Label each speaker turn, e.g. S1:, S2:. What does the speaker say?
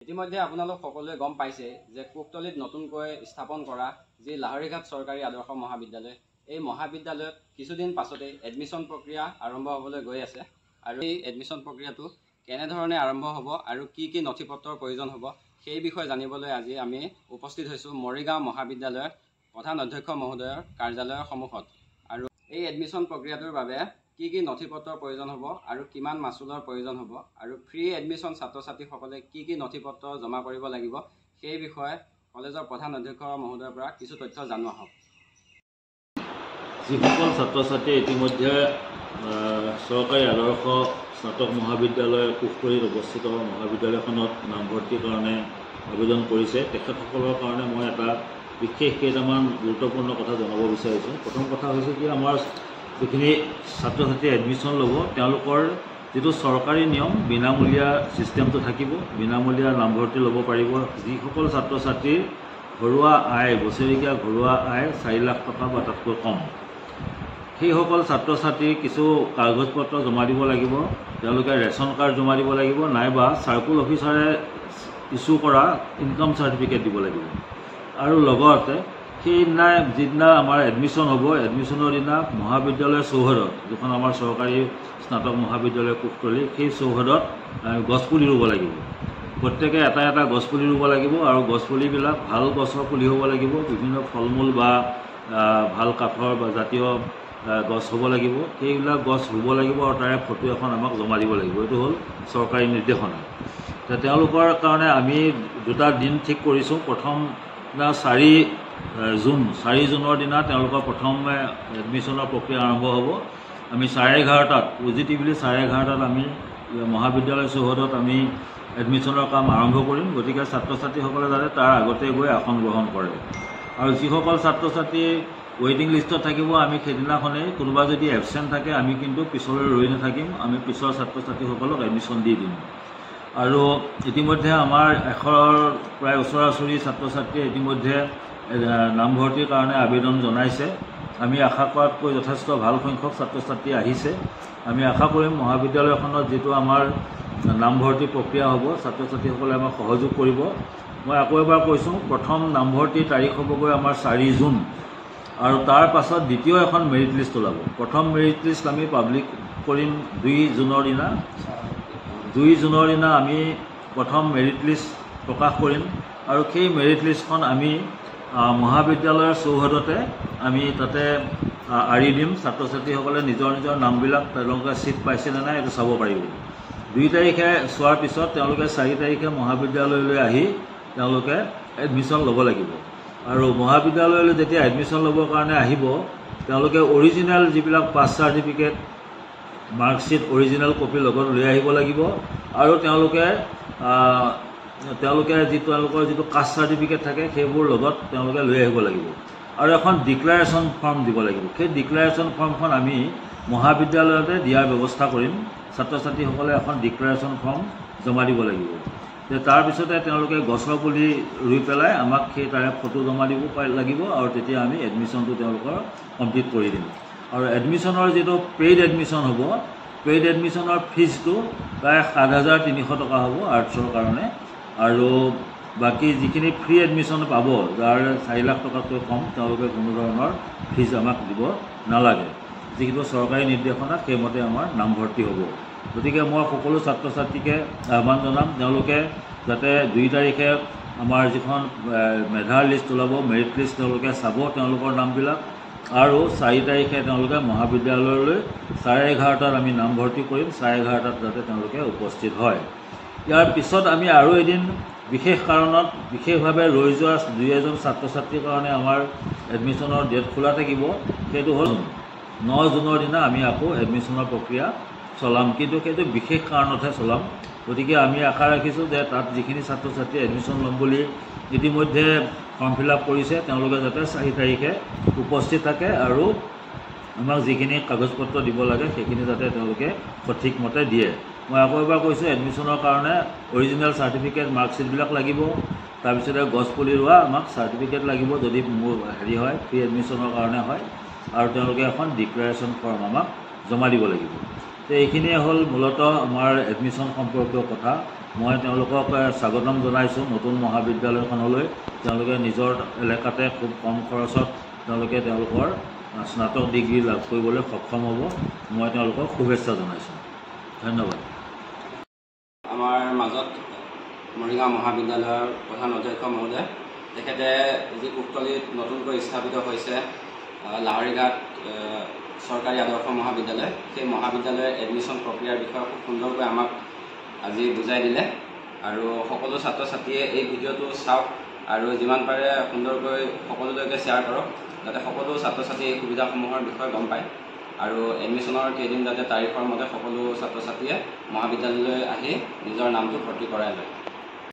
S1: ইতিমধ্যে আপোনালোক সকলোৱে গম পাইছে যে কুকতলিত নতুনকৈ স্থাপন কৰা যি লাহৰীঘাট চৰকাৰী আদৰ্শ মহাবিদ্যালয়, এই মহাবিদ্যালয়ত কিছুদিন পাছতে এডমিশ্যন প্ৰক্ৰিয়া আৰম্ভ হ'বলৈ গৈ আছে। আৰু এই এডমিশ্যন প্ৰক্ৰিয়াটো কেনেধৰণে আৰম্ভ হ'ব আৰু কি কি নথিপত্ৰৰ প্ৰয়োজন হ'ব সেই বিষয়ে জানিবলৈ আজি আমি উপস্থিত হৈছোঁ মৰিগাঁও মহাবিদ্যালয়ৰ প্ৰধান অধ্যক্ষ মহোদয়ৰ কাৰ্যালয়ৰ সন্মুখত। আৰু এই এডমিশ্যন প্ৰক্ৰিয়াটোৰ বাবে কি কি নথিপত্ৰৰ প্ৰয়োজন হ'ব আৰু কিমান মাচুলৰ প্ৰয়োজন হ'ব আৰু ফ্ৰী এডমিশ্যন ছাত্ৰ ছাত্ৰীসকলে কি কি নথিপত্ৰ জমা কৰিব লাগিব সেই বিষয়ে কলেজৰ প্ৰধান অধ্যক্ষ মহোদয়ৰ পৰা কিছু তথ্য জানোৱা হওক।
S2: যিসকল ছাত্ৰ ছাত্ৰীয়ে ইতিমধ্যে চৰকাৰী আদৰ্শ স্নাতক মহাবিদ্যালয় কুকতলিত অৱস্থিত মহাবিদ্যালয়খনত নামভৰ্তিৰ কাৰণে আবেদন কৰিছে, তেখেতসকলৰ কাৰণে মই এটা বিশেষ কেইটামান গুৰুত্বপূৰ্ণ কথা জনাব বিচাৰিছোঁ। প্ৰথম কথা হৈছে কি, আমাৰ যিখিনি ছাত্ৰ ছাত্ৰীয়ে এডমিশ্যন ল'ব তেওঁলোকৰ যিটো চৰকাৰী নিয়ম বিনামূলীয়া ছিষ্টেমটো থাকিব, বিনামূলীয়া নামভৰ্তি ল'ব পাৰিব। যিসকল ছাত্ৰ ছাত্ৰীৰ ঘৰুৱা আয় বছৰেকীয়া ঘৰুৱা আয় 4 লাখ টকা বা তাতকৈ কম, সেইসকল ছাত্ৰ ছাত্ৰীৰ কিছু কাগজ পত্ৰ জমা দিব লাগিব। তেওঁলোকে ৰেচন কাৰ্ড জমা দিব লাগিব, নাইবা চাৰ্কুল অফিচাৰে ইছ্যু কৰা ইনকাম চাৰ্টিফিকেট দিব লাগিব। আৰু লগতে সেইদিনা যিদিনা আমাৰ এডমিশ্যন হ'ব, এডমিশ্যনৰ দিনা মহাবিদ্যালয়ৰ চৌহদত, যিখন আমাৰ চৰকাৰী স্নাতক মহাবিদ্যালয় কুকতলি, সেই চৌহদত গছপুলি ৰুব লাগিব। প্ৰত্যেকে এটা এটা গছপুলি ৰুব লাগিব আৰু গছপুলিবিলাক ভাল গছৰ পুলি হ'ব লাগিব। বিভিন্ন ফল মূল বা ভাল কাঠৰ বা জাতীয় গছ হ'ব লাগিব। সেইবিলাক গছ ৰুব লাগিব আৰু তাৰে ফটো এখন আমাক জমা দিব লাগিব। এইটো হ'ল চৰকাৰী নিৰ্দেশনা। তেওঁলোকৰ কাৰণে আমি দুটা দিন ঠিক কৰিছোঁ। প্ৰথম 4 জুনৰ দিনা তেওঁলোকৰ প্ৰথম এডমিশ্যনৰ প্ৰক্ৰিয়া আৰম্ভ হ'ব। আমি 11:30 পজিটিভলি 11:30 আমি মহাবিদ্যালয় চৌহদত আমি এডমিশ্যনৰ কাম আৰম্ভ কৰিম। গতিকে ছাত্ৰ ছাত্ৰীসকলে যাতে তাৰ আগতে গৈ আসন গ্ৰহণ কৰে। আৰু যিসকল ছাত্ৰ ছাত্ৰী ৱেইটিং লিষ্টত থাকিব, আমি সেইদিনাখনেই, কোনোবা যদি এবচেণ্ট থাকে আমি কিন্তু পিছলৈ ৰৈ নাথাকিম, আমি পিছৰ ছাত্ৰ ছাত্ৰীসকলক এডমিশ্যন দি দিম। আৰু ইতিমধ্যে আমাৰ 100ৰ প্ৰায় ওচৰা ওচৰি ছাত্ৰ ছাত্ৰীয়ে ইতিমধ্যে নামভৰ্তিৰ কাৰণে আবেদন জনাইছে। আমি আশা কৰাতকৈ যথেষ্ট ভাল সংখ্যক ছাত্ৰ ছাত্ৰী আহিছে। আমি আশা কৰিম মহাবিদ্যালয়খনত যিটো আমাৰ নামভৰ্তি প্ৰক্ৰিয়া হ'ব, ছাত্ৰ ছাত্ৰীসকলে আমাক সহযোগ কৰিব। মই আকৌ এবাৰ কৈছোঁ, প্ৰথম নামভৰ্তিৰ তাৰিখ হ'বগৈ আমাৰ 4 জুন, আৰু তাৰ পাছত দ্বিতীয় এখন মেৰিট লিষ্ট ওলাব। প্ৰথম মেৰিট লিষ্ট আমি পাব্লিক কৰিম 2 জুনৰ দিনা। 2 জুনৰ দিনা আমি প্ৰথম মেৰিট লিষ্ট প্ৰকাশ কৰিম আৰু সেই মেৰিট লিষ্টখন আমি মহাবিদ্যালয়ৰ চৌহদতে আমি তাতে আঁৰি দিম। ছাত্ৰ ছাত্ৰীসকলে নিজৰ নিজৰ নামবিলাক তেওঁলোকে ছিট পাইছেনে নাই এইটো চাব পাৰিব। 2 তাৰিখে চোৱাৰ পিছত তেওঁলোকে 4 তাৰিখে মহাবিদ্যালয়লৈ আহি তেওঁলোকে এডমিশ্যন ল'ব লাগিব। আৰু মহাবিদ্যালয়লৈ যেতিয়া এডমিশ্যন ল'বৰ কাৰণে আহিব, তেওঁলোকে অৰিজিনেল যিবিলাক pass certificate, marksheet, original copy লগত লৈ আহিব লাগিব। আৰু তেওঁলোকৰ যিটো কাষ্ট চাৰ্টিফিকেট থাকে সেইবোৰ লগত তেওঁলোকে লৈ আহিব লাগিব। আৰু এখন ডিক্লাৰেশ্যন ফৰ্ম দিব লাগিব। সেই ডিক্লাৰেশ্যন ফৰ্মখন আমি মহাবিদ্যালয়তে দিয়াৰ ব্যৱস্থা কৰিম। ছাত্ৰ ছাত্ৰীসকলে এখন ডিক্লাৰেশ্যন ফৰ্ম জমা দিব লাগিব। তাৰপিছতে তেওঁলোকে গছৰ পুলি ৰুই পেলাই আমাক সেই তাৰে ফটো জমা দিব লাগিব আৰু তেতিয়া আমি এডমিশ্যনটো তেওঁলোকৰ কমপ্লিট কৰি দিম। আৰু এডমিশ্যনৰ যিটো পেইড এডমিশ্যন হ'ব, পেইড এডমিশ্যনৰ ফিজটো প্ৰায় 7,300 টকা হ'ব আৰ্টছৰ কাৰণে। আৰু বাকী যিখিনি ফ্ৰী এডমিশ্যন পাব, যাৰ 4 লাখ টকাতকৈ কম, তেওঁলোকে কোনো ধৰণৰ ফিজ আমাক দিব নালাগে। যিটো চৰকাৰী নিৰ্দেশনা সেইমতে আমাৰ নামভৰ্তি হ'ব। গতিকে মই সকলো ছাত্ৰ ছাত্ৰীকে আহ্বান জনাম, তেওঁলোকে যাতে 2 তাৰিখে আমাৰ যিখন মেধাৰ লিষ্ট ওলাব, মেৰিট লিষ্ট তেওঁলোকে চাব তেওঁলোকৰ নামবিলাক। আৰু 4 তাৰিখে তেওঁলোকে মহাবিদ্যালয়লৈ 11:30 আমি নামভৰ্তি কৰিম। 11:30 যাতে তেওঁলোকে উপস্থিত হয়। ইয়াৰ পিছত আমি আৰু এদিন বিশেষ কাৰণত বিশেষভাৱে ৰৈ যোৱা 2-এজন ছাত্ৰ ছাত্ৰীৰ কাৰণে আমাৰ এডমিশ্যনৰ ডেট খোলা থাকিব। সেইটো হ'ল 9 জুনৰ দিনা আমি আকৌ এডমিশ্যনৰ প্ৰক্ৰিয়া চলাম, কিন্তু সেইটো বিশেষ কাৰণতহে চলাম। গতিকে আমি আশা ৰাখিছোঁ যে তাত যিখিনি ছাত্ৰ ছাত্ৰীয়ে এডমিশ্যন ল'ম বুলি ইতিমধ্যে ফৰ্ম ফিল আপ কৰিছে, তেওঁলোকে যাতে 4 তাৰিখে উপস্থিত থাকে আৰু আমাক যিখিনি কাগজ পত্ৰ দিব লাগে সেইখিনি যাতে তেওঁলোকে সঠিকমতে দিয়ে। মই আকৌ এবাৰ কৈছোঁ, এডমিশ্যনৰ কাৰণে অৰিজিনেল চাৰ্টিফিকেট, মাৰ্কশ্বিটবিলাক লাগিব। তাৰপিছতে গছপুলি ৰোৱা আমাক চাৰ্টিফিকেট লাগিব যদি মোৰ হয়, ফ্ৰী এডমিশ্যনৰ কাৰণে হয়। আৰু তেওঁলোকে এখন ডিক্লাৰেশ্যন ফৰ্ম আমাক জমা দিব লাগিব। তো এইখিনিয়ে হ'ল মূলতঃ আমাৰ এডমিশ্যন সম্পৰ্কীয় কথা। মই তেওঁলোকক স্বাগতম জনাইছোঁ নতুন মহাবিদ্যালয়খনলৈ। তেওঁলোকে নিজৰ এলেকাতে খুব কম খৰচত তেওঁলোকৰ স্নাতক ডিগ্ৰী লাভ কৰিবলৈ সক্ষম হ'ব। মই তেওঁলোকক শুভেচ্ছা জনাইছোঁ। ধন্যবাদ।
S1: আমাৰ মাজত মৰিগাঁও মহাবিদ্যালয়ৰ প্ৰধান অধ্যক্ষ মহোদয়, তেখেতে যি কুকতলিত নতুনকৈ স্থাপিত হৈছে লাহৰীঘাট চৰকাৰী আদৰ্শ মহাবিদ্যালয়, সেই মহাবিদ্যালয়ৰ এডমিশ্যন প্ৰক্ৰিয়াৰ বিষয়ে খুব সুন্দৰকৈ আমাক আজি বুজাই দিলে। আৰু সকলো ছাত্ৰ ছাত্ৰীয়ে এই ভিডিঅ'টো চাওক আৰু যিমান পাৰে সুন্দৰকৈ সকলোলৈকে শ্বেয়াৰ কৰক, যাতে সকলো ছাত্ৰ ছাত্ৰীয়ে এই সুবিধাসমূহৰ বিষয়ে গম পায় আৰু এডমিশ্যনৰ কেইদিন যাতে তাৰিখৰ মতে সকলো ছাত্ৰ ছাত্ৰীয়ে মহাবিদ্যালয়লৈ আহি নিজৰ নামটো ভৰ্তি কৰাই লয়।